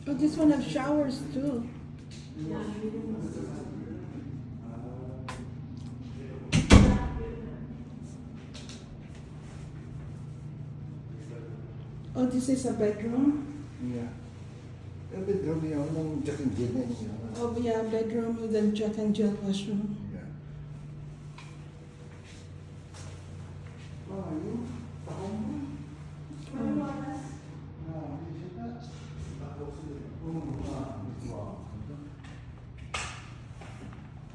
Oh, this one has showers too. Oh, this is a bedroom. Yeah. Bedroom niya ako ng Jack and Jill na niya. Oh, yeah, bedroom with a Jack and Jill washroom. Yeah. Ayun. Ako mo.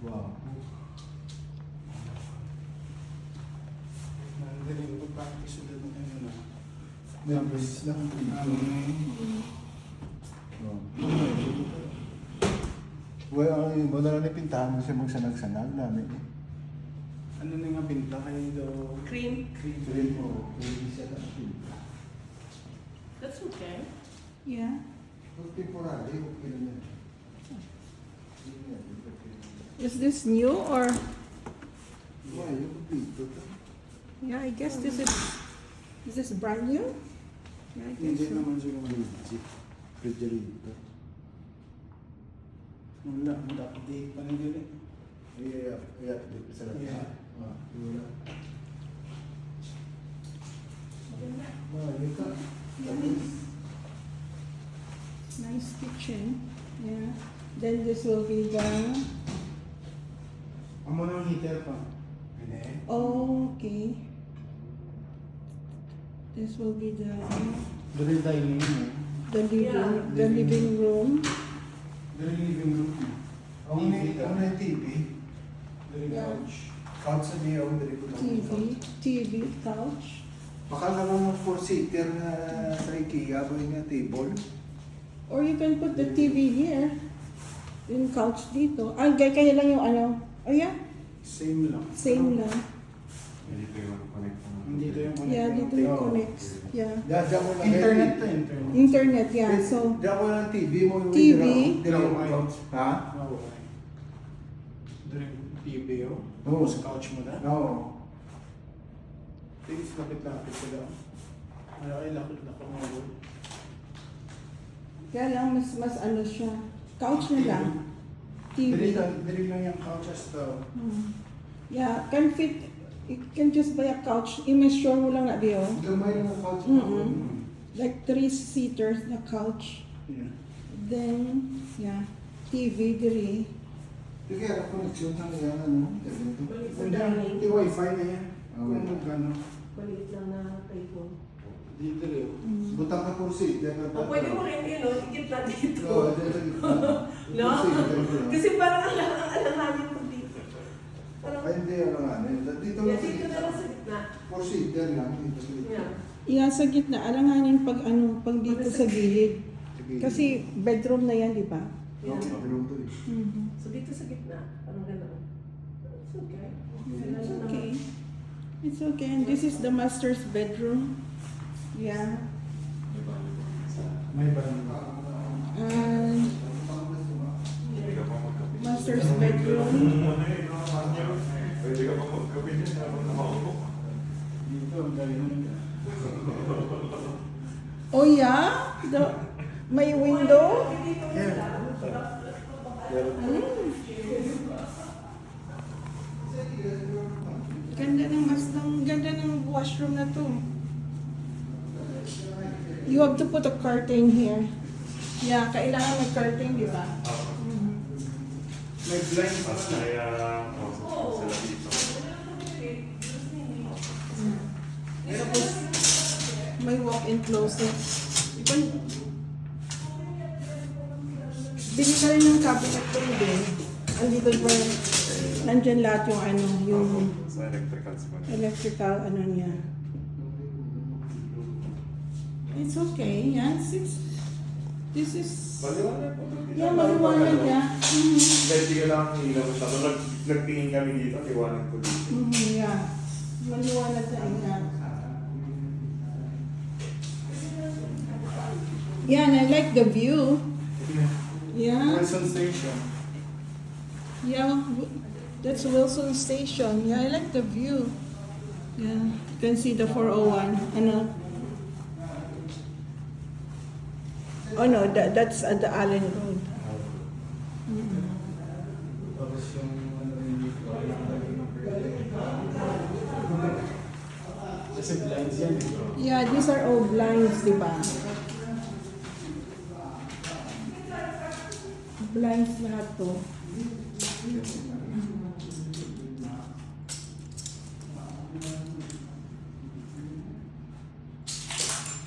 Wow. Nandiyan ko pa isulat ng ano na. Members lang. Well, yung mo na lang pintahan mo siya magsanag-sanag namin eh. Ano na nga pinta kayo daw? Cream. Sabihin mo, pwede siya lang pinta. That's okay. Yeah. Kung temporary, okay lang yan. Is this new or? Yeah, yung dito. Yeah, I guess this is brand new? Yeah, I guess Hindi so. naman siguro. Legit. Refrigerator. Wala, update pa nila eh. Yeah, dito sa lahat. Yeah. Wala. Yun ka. Nice kitchen. Yeah. Then this will be the. Amo na ang heater pa. Pwede. Oh, okay. This will be the Dari dining mo. the living room. Dari living room mo. Ang na TV. Dari Yeah. couch. Couch sa niya, ang dali ko TV, couch. Baka lang ng 4-seater na sa IKEA ba yung table? Or you can put the TV here. Yung couch dito. Ah, kaya lang yung ano. Oh yeah, Same lang. same lang. Dito yung connect mo. Hindi ito yung connect. Yeah, ng dito table. yung connects. Yeah. Diyan mo lang Internet to internet. Internet, yeah. So, Diyan mo lang TV mo. yung TV. direct- Direct- Ha? Oo. Dari TV oh. Oo. Sa couch mo na. Oo. Tingis lapit-lapit ko daw. Malaki lakot-lakot mo. kaya lang mas ano siya. Couch na lang. Dili TV. lang yung couches daw. Yeah, can fit. You can just buy a couch. I-measure mo lang na diyo. Gamay lang ang couch. Mm-mm. Like 3-seaters na couch. Yeah. Then, yeah, TV diri. Sige, ang connection ng yan, ano? Ganito. Maliit na Hindi, dining. hindi wifi na yan. Okay. Kung magkano. Maliit lang na table. Dito rin. Butang ka kursi. Diyan ka. O pwede mo rin yun, no? Ikit na dito. Oo, diyan sa gitna. No? Kursi, diyan ka lang. Kasi parang alanganin ko dito. Parang, Ay, hindi, ano nga. Dito yeah, lang sa dito na gitna. lang sa gitna. Kursi, diyan lang. Dito sa gitna. Yeah. Yeah, sa gitna. Alanganin pag ano, pag dito sa gilid. Sige. Kasi bedroom na yan, di ba? Oo, bedroom to eh. So dito sa gitna, parang gano'n. It's okay. It's okay. It's okay. And this is the master's bedroom. Yeah. May barang. And Pwede ka pa magkape. master's bedroom. Pwede ka pa magkape niya habang nakaupo. Dito, ang dali na. Oh yeah? May window? Yeah. Ganda ganda ng washroom na to. You have to put a curtain here. Yeah, kailangan may curtain, di ba? May blind pa Mas na. kaya sila dito. Tapos, may walk-in closet. Bili ka rin ng cabinet ko din. Andito pa, nandyan lahat yung ano, yung Sa electricals mo. electrical ano niya. It's okay, yeah. This is... Maliwanag po. Yeah, maliwanag niya. Hindi ka lang ilaw siya. Nung nagtingin kami dito, liwanag ko dito. Yeah. Maliwanag na ina. Yeah, and I like the view. Yeah. Wilson Station. Yeah, that's Wilson Station. Yeah, I like the view. Yeah, you can see the 401. Ano? Oh no, that's at the Allen Road. Tapos yung ano rin dito. Kasi blinds yan eh. Yeah, these are all blinds, di ba? Blinds lahat to.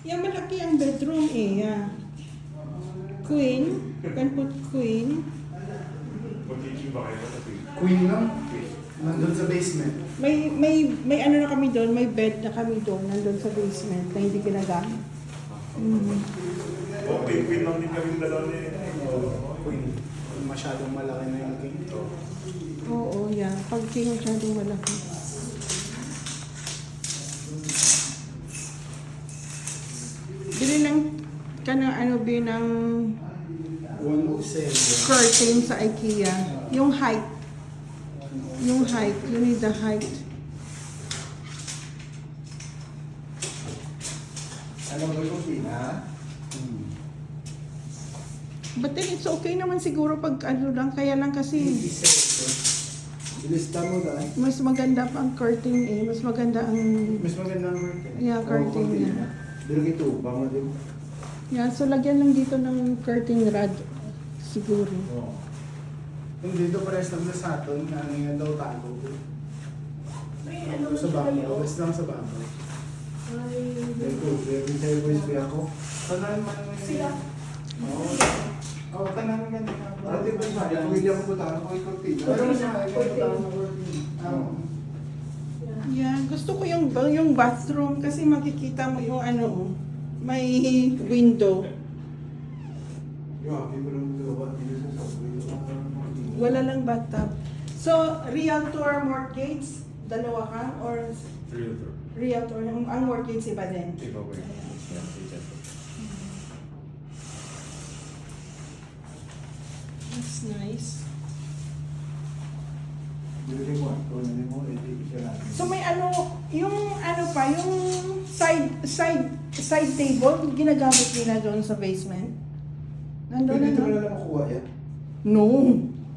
Yung malaki ang bedroom eh. Yeah. Queen. You can put queen. Mag-teaching ba kayo sa Queen lang. Nandun sa basement. May ano na kami doon, may bed na kami doon, nandun sa basement na hindi ginagamit. Okay, queen lang din kami dalawa niya. Queen. Masyadong malaki na yung king. Oo, yeah. Pag king masyadong malaki. Bili lang ka ng ano, ng 107. curtain sa IKEA. Yung height. Yung height. You need the height. Alam mo yung tina? But then it's okay naman siguro pag ano lang. Kaya lang kasi 87. Ilista mo dahil. mas maganda pa ang curtain eh. Mas maganda ang Mas maganda ang curtain. yeah, curtain niya. Pero ito, baka din. Yeah, so lagyan lang dito ng curtain rod siguro. Oo. Kung dito pares lang sa atin, ano nga daw tago. May ano Sa naman bangko, kayo. basta lang sa bangko. Ay, Ito, every time ko ispi ako. Tanan man naman sila. Oo. Oo, tanan man ganun. Ate ba sa akin? Kung hindi ako punta, ako ikaw tina. Pero sa akin, Oo. Yeah, gusto ko yung bathroom kasi makikita mo yung ano, may window. Yung happy ko lang dalawa, dito sa subway. Wala lang bathtub. So, Realtor mortgage, dalawa ka? Or Realtor. Realtor, ang mortgage iba din? Iba ko yun. That's nice. Bilhin mo, ito na mo, isa natin. So may ano, yung ano pa, yung side table, ginagamit nila doon sa basement? Nandun na, Dito no? mo na lang makuha yan. No,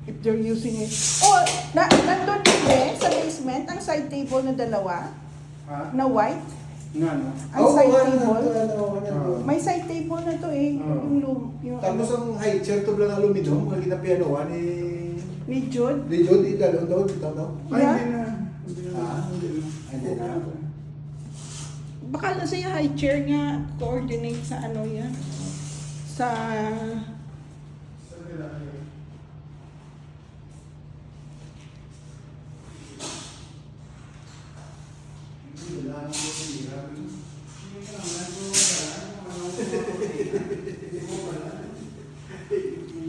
if they're using it. Oh, nandun din eh, sa basement, ang side table na dalawa, Ha? na white. Nga no? Ang side table. Ah. May side table na to eh, yung Tapos ang high chair to lang aluminum, kung ginapianoan ni Jude. ni John, idalo daw, dito daw. Ay, Yeah. hindi na. Hindi na. Ah, Hindi na. hindi na. Baka na siya high chair nga, coordinate sa ano yan. Sa,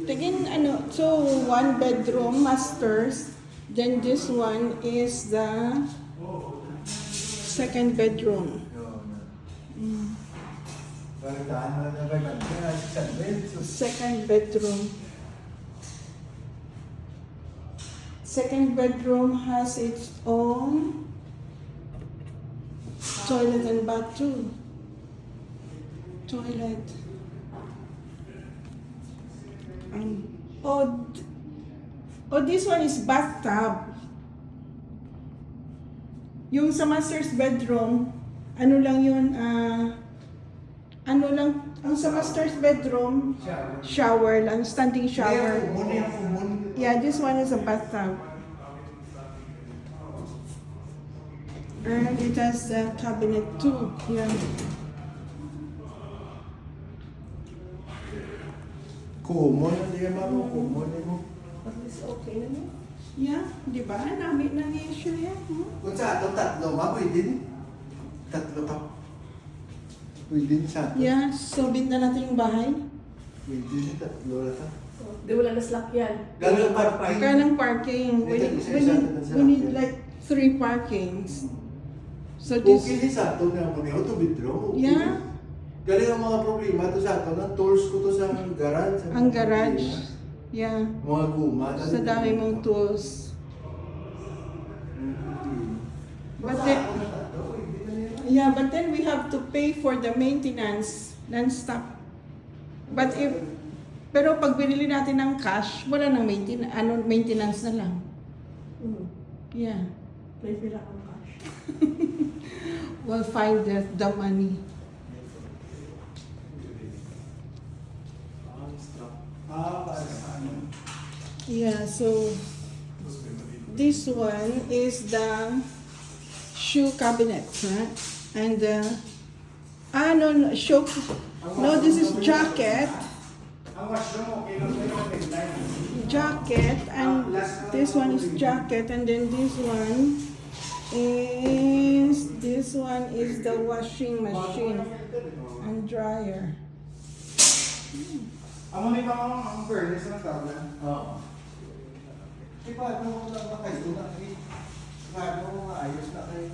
tingin ano, so one bedroom, masters, then this one is the second bedroom. Mm. Balitaan mo na ba? Second bedroom. Second bedroom has its own toilet and bathroom. Toilet. This one is bathtub. Yung sa master's bedroom, ano lang yun, ang sa master's bedroom, shower lang, standing shower. Yeah, this one is a bathtub. And it has a cabinet too. Yeah. Kumon, hindi ka marunong kumon mo. At least okay na no? Yeah, di ba? Namin na issue yan. Kung sa ato, tatlo ka, pwede din. Tatlo ka. Pwede din sa ato. Yeah, so bid na natin yung bahay. Pwede din, tatlo lang ka. Di wala na slack yan. Gano'n parking? Kaya ng parking, we need like 3 parkings. So this, Okay din sa ato na mo niyo, to withdraw. Okay. yeah, Galing ang mga problema to sa ato. Ang tools ko to sa garage. sa ang mga garage. problema. Yeah, Mga guma. sa dami mong tools. But then, yeah, but then we have to pay for the maintenance non-stop. But if, pero pag binili natin ng cash, wala nang maintenance na lang. Hmm. Yeah. May pila kang cash. We'll find the money. Para sa ano. Yeah, so this one is the shoe cabinet, right? And no, show, no, this is jacket, Ang washroom, okay lang kayo ng deadline. jacket, and this one is jacket, and then this one is the washing machine and dryer. Amo ni ba ang furnace ng tabla? Oo. Di ba, ano lang na kayo? Ano, ayos na kayo.